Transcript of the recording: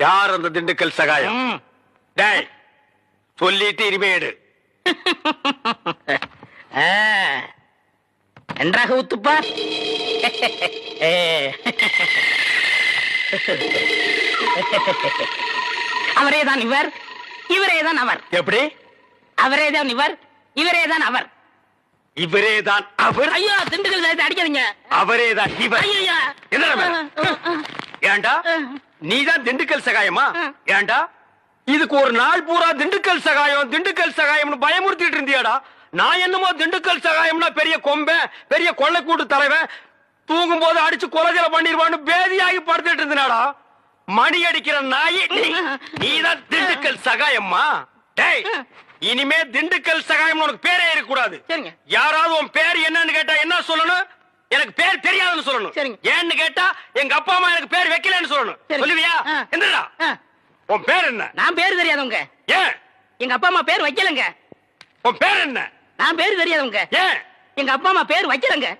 யார் அந்த திண்டுக்கல் சகாயம்? டேய் சொல்லிட்டு இனிமேடு. நன்றாக ஊத்துப்பா. அவரேதான் இவர், இவரேதான் அவர். எப்படி? அவரேதான் இவர், இவரேதான் அவர். இவரேதான் அவர்? ஐயோ, திண்டுக்கல் சகாயத்தை அடிக்காதீங்க. அவரேதான் இவர். ஐயா, என்ன ஏண்டா நீதான் திண்டுக்கல் சகாயமா? ஏண்டா இதுக்கு ஒரு நாள் பூரா திண்டுக்கல் சகாயம் திண்டுக்கல் சகாயம்னு பயமுறுத்திட்டு இருந்தியாடா. நான் என்னமோ திண்டுக்கல் சகாயம்னா பெரிய கொம்பன், பெரிய கொள்ளைக்கூட்டு தலைவன், தூங்கும் போது அடிச்சு கொலைஜல பண்ணிடுவான்னு பேதியாகி படுத்துட்டு இருந்தாடா. மணி அடிக்கிற நாய் நீதான் திண்டுக்கல் சகாயம்மா? டேய் இனிமே திண்டுக்கல் சகாயம் உனக்கு பேரே இருக்க கூடாது. யாராவது உன் பேர் என்னன்னு கேட்டா என்ன சொல்லணும்? எனக்கு பேர் தெரியாதுன்னு சொல்லணும். ஏன்னு கேட்டா எங்க அப்பா அம்மா எனக்கு பேர் வைக்கலன்னு சொல்லணும். சொல்லுவியா? என்னடா உன் பேர் என்ன? நான் பேர் தெரியாதவங்க. ஏன்? எங்க அப்பா அம்மா பேர் வைக்கலங்க. உன் பேர் என்ன? நான் பேர் தெரியாதவங்க. ஏன்? எங்க அப்பா அம்மா பேர் வைக்கலங்க.